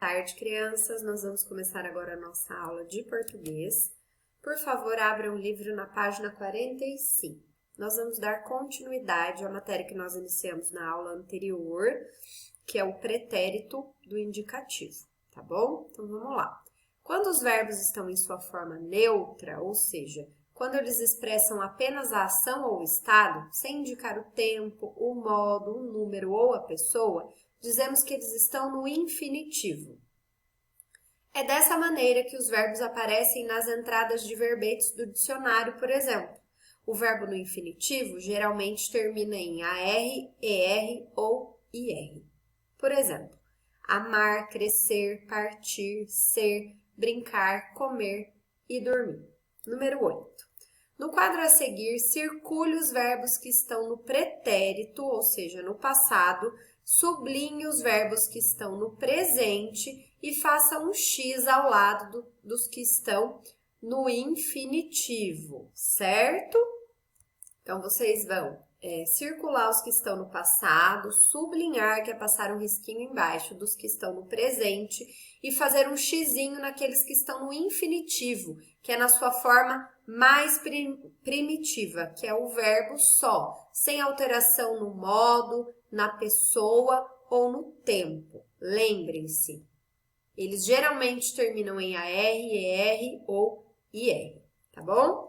Boa tarde, crianças. Nós vamos começar agora a nossa aula de português. Por favor, abra o livro na página 45. Nós vamos dar continuidade à matéria que nós iniciamos na aula anterior, que é o pretérito do indicativo, tá bom? Então, vamos lá. Quando os verbos estão em sua forma neutra, ou seja, quando eles expressam apenas a ação ou o estado, sem indicar o tempo, o modo, o número ou a pessoa, dizemos que eles estão no infinitivo. É dessa maneira que os verbos aparecem nas entradas de verbetes do dicionário, por exemplo. O verbo no infinitivo geralmente termina em AR, ER ou IR. Por exemplo, amar, crescer, partir, ser, brincar, comer e dormir. Número 8. No quadro a seguir, circule os verbos que estão no pretérito, ou seja, no passado, sublinhe os verbos que estão no presente e faça um X ao lado dos que estão no infinitivo, certo? Então, vocês vão circular os que estão no passado, sublinhar, que é passar um risquinho embaixo dos que estão no presente e fazer um xizinho naqueles que estão no infinitivo, que é na sua forma mais primitiva, que é o verbo só, sem alteração no modo, na pessoa ou no tempo. Lembrem-se, eles geralmente terminam em AR, ER ou IR, tá bom?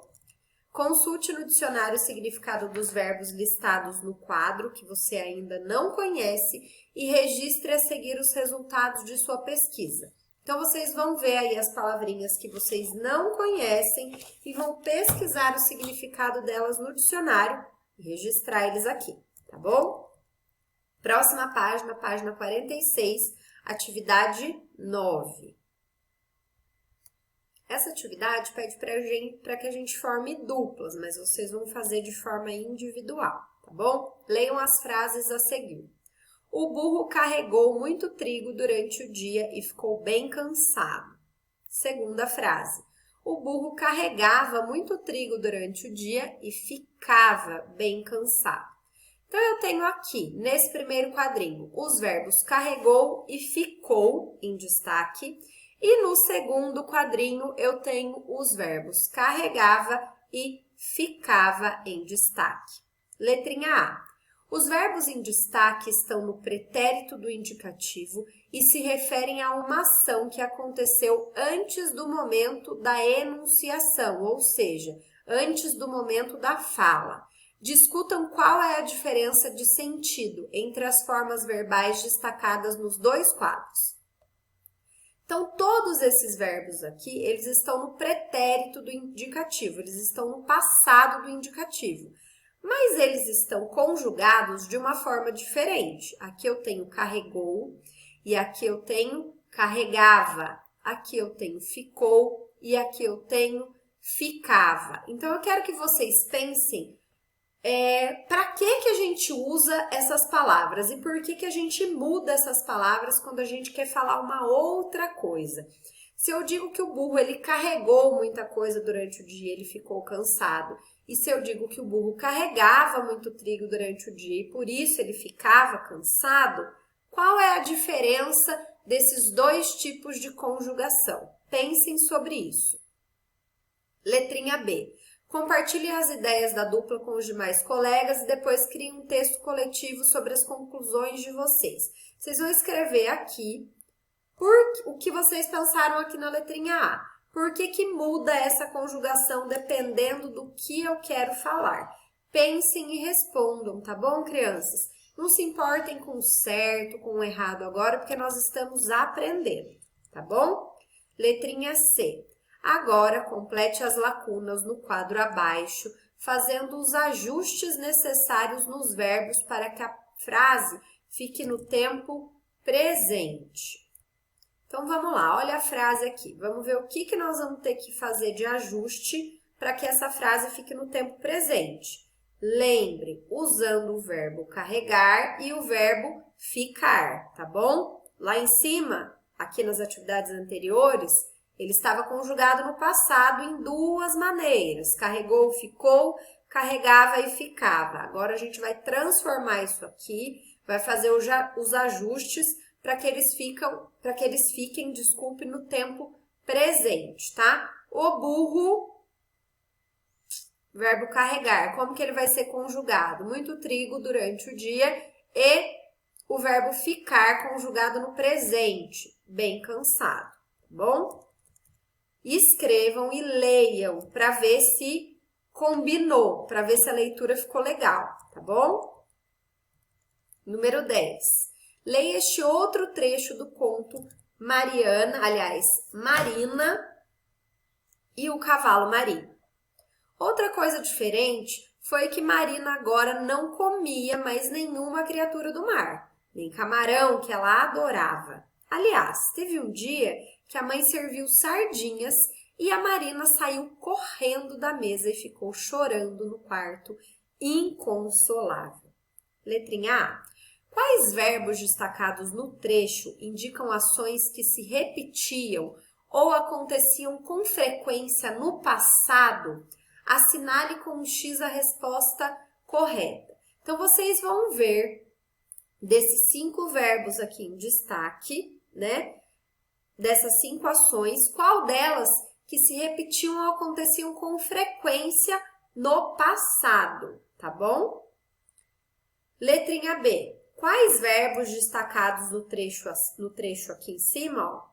Consulte no dicionário o significado dos verbos listados no quadro, que você ainda não conhece, e registre a seguir os resultados de sua pesquisa. Então, vocês vão ver aí as palavrinhas que vocês não conhecem e vão pesquisar o significado delas no dicionário e registrar eles aqui, tá bom? Próxima página, página 46, atividade 9. Essa atividade pede para que a gente forme duplas, mas vocês vão fazer de forma individual, tá bom? Leiam as frases a seguir. O burro carregou muito trigo durante o dia e ficou bem cansado. Segunda frase. O burro carregava muito trigo durante o dia e ficava bem cansado. Então, eu tenho aqui, nesse primeiro quadrinho, os verbos carregou e ficou em destaque. E no segundo quadrinho, eu tenho os verbos carregava e ficava em destaque. Letrinha A. Os verbos em destaque estão no pretérito do indicativo e se referem a uma ação que aconteceu antes do momento da enunciação, ou seja, antes do momento da fala. Discutam qual é a diferença de sentido entre as formas verbais destacadas nos dois quadros. Então, todos esses verbos aqui, eles estão no pretérito do indicativo, eles estão no passado do indicativo. Mas eles estão conjugados de uma forma diferente. Aqui eu tenho carregou e aqui eu tenho carregava. Aqui eu tenho ficou e aqui eu tenho ficava. Então, eu quero que vocês pensem para que a gente usa essas palavras e por que a gente muda essas palavras quando a gente quer falar uma outra coisa. Se eu digo que o burro ele carregou muita coisa durante o dia, ele ficou cansado. E se eu digo que o burro carregava muito trigo durante o dia e por isso ele ficava cansado, qual é a diferença desses dois tipos de conjugação? Pensem sobre isso. Letrinha B. Compartilhe as ideias da dupla com os demais colegas e depois crie um texto coletivo sobre as conclusões de vocês. Vocês vão escrever aqui o que vocês pensaram aqui na letrinha A. Por que muda essa conjugação dependendo do que eu quero falar? Pensem e respondam, tá bom, crianças? Não se importem com o certo, com o errado agora, porque nós estamos aprendendo, tá bom? Letrinha C. Agora, complete as lacunas no quadro abaixo, fazendo os ajustes necessários nos verbos para que a frase fique no tempo presente. Então, vamos lá, olha a frase aqui. Vamos ver o que nós vamos ter que fazer de ajuste para que essa frase fique no tempo presente. Lembre, usando o verbo carregar e o verbo ficar, tá bom? Lá em cima, aqui nas atividades anteriores, ele estava conjugado no passado em duas maneiras. Carregou, ficou, carregava e ficava. Agora, a gente vai transformar isso aqui, vai fazer os ajustes para que eles fiquem, desculpe, no tempo presente, tá? O burro, verbo carregar, como que ele vai ser conjugado? Muito trigo durante o dia e o verbo ficar conjugado no presente, bem cansado, tá bom? Escrevam e leiam para ver se combinou, para ver se a leitura ficou legal, tá bom? Número 10. Leia este outro trecho do conto Marina e o cavalo marinho. Outra coisa diferente foi que Marina agora não comia mais nenhuma criatura do mar, nem camarão, que ela adorava. Aliás, teve um dia que a mãe serviu sardinhas e a Marina saiu correndo da mesa e ficou chorando no quarto, inconsolável. Letrinha A. Quais verbos destacados no trecho indicam ações que se repetiam ou aconteciam com frequência no passado? Assinale com um X a resposta correta. Então, vocês vão ver desses 5 verbos aqui em destaque, né? Dessas 5 ações, qual delas que se repetiam ou aconteciam com frequência no passado, tá bom? Letrinha B. Quais verbos destacados no trecho aqui em cima, ó,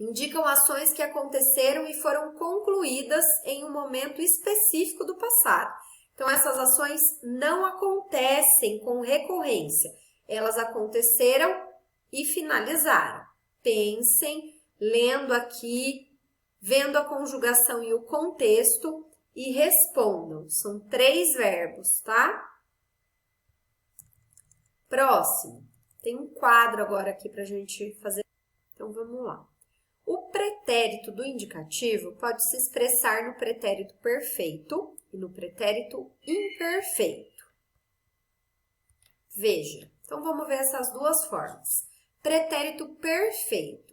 indicam ações que aconteceram e foram concluídas em um momento específico do passado. Então, essas ações não acontecem com recorrência. Elas aconteceram e finalizaram. Pensem, lendo aqui, vendo a conjugação e o contexto e respondam. São 3 verbos, tá? Próximo. Tem um quadro agora aqui para a gente fazer. Então, vamos lá. O pretérito do indicativo pode se expressar no pretérito perfeito e no pretérito imperfeito. Veja, então vamos ver essas 2 formas. Pretérito perfeito.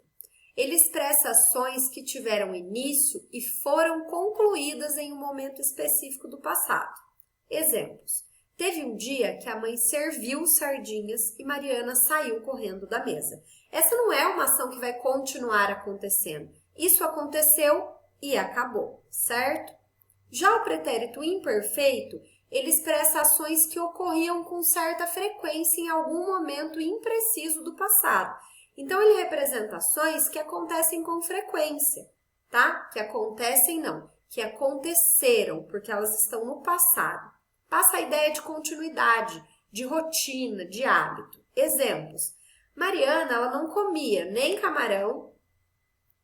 Ele expressa ações que tiveram início e foram concluídas em um momento específico do passado. Exemplos. Teve um dia que a mãe serviu sardinhas e Mariana saiu correndo da mesa. Essa não é uma ação que vai continuar acontecendo. Isso aconteceu e acabou, certo? Já o pretérito imperfeito, ele expressa ações que ocorriam com certa frequência em algum momento impreciso do passado. Então, ele representa ações que acontecem com frequência, tá? Que acontecem não, que aconteceram, porque elas estão no passado. Passa a ideia de continuidade, de rotina, de hábito. Exemplos. Mariana, ela não comia nem camarão,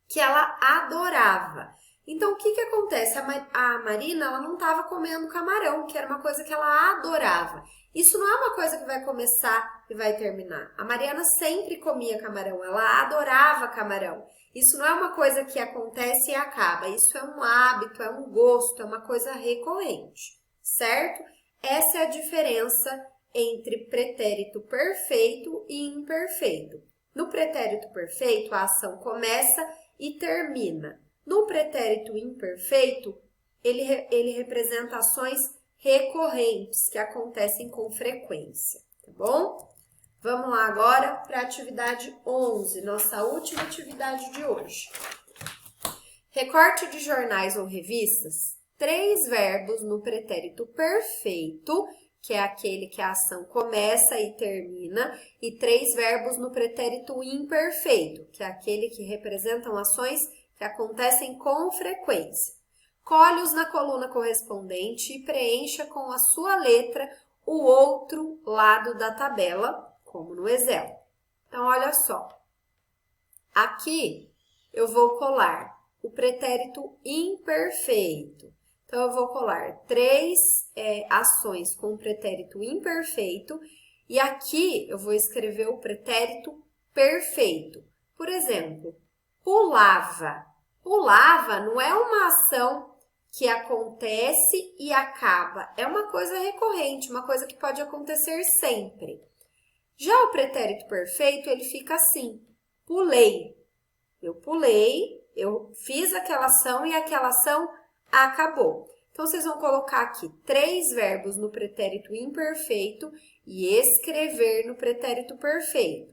que ela adorava. Então, o que acontece? A Marina, ela não estava comendo camarão, que era uma coisa que ela adorava. Isso não é uma coisa que vai começar e vai terminar. A Mariana sempre comia camarão, ela adorava camarão. Isso não é uma coisa que acontece e acaba. Isso é um hábito, é um gosto, é uma coisa recorrente, certo? Essa é a diferença entre pretérito perfeito e imperfeito. No pretérito perfeito, a ação começa e termina. No pretérito imperfeito, ele representa ações recorrentes que acontecem com frequência, tá bom? Vamos lá agora para a atividade 11, nossa última atividade de hoje. Recorte de jornais ou revistas. 3 verbos no pretérito perfeito, que é aquele que a ação começa e termina, e 3 verbos no pretérito imperfeito, que é aquele que representam ações que acontecem com frequência. Colhe-os na coluna correspondente e preencha com a sua letra o outro lado da tabela, como no Excel. Então, olha só. Aqui eu vou colar o pretérito imperfeito. Então, eu vou colar 3 ações com o pretérito imperfeito e aqui eu vou escrever o pretérito perfeito. Por exemplo, pulava. Pulava não é uma ação que acontece e acaba. É uma coisa recorrente, uma coisa que pode acontecer sempre. Já o pretérito perfeito, ele fica assim. Pulei. Eu pulei, eu fiz aquela ação e aquela ação acabou. Então, vocês vão colocar aqui 3 verbos no pretérito imperfeito e escrever no pretérito perfeito.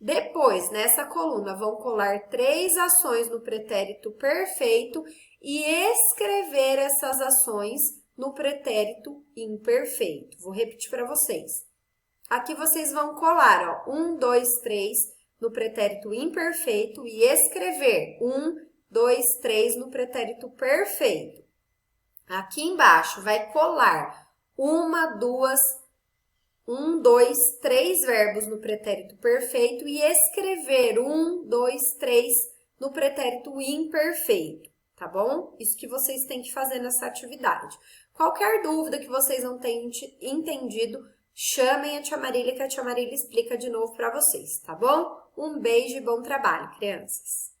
Depois, nessa coluna, vão colar 3 ações no pretérito perfeito e escrever essas ações no pretérito imperfeito. Vou repetir para vocês. Aqui vocês vão colar, ó, 1, 2, 3 no pretérito imperfeito e escrever 1, 2, 3 no pretérito perfeito. Aqui embaixo vai colar 1, 2, 3 verbos no pretérito perfeito e escrever 1, 2, 3 no pretérito imperfeito, tá bom? Isso que vocês têm que fazer nessa atividade. Qualquer dúvida que vocês não tenham entendido, chamem a tia Marília, que a tia Marília explica de novo para vocês, tá bom? Um beijo e bom trabalho, crianças!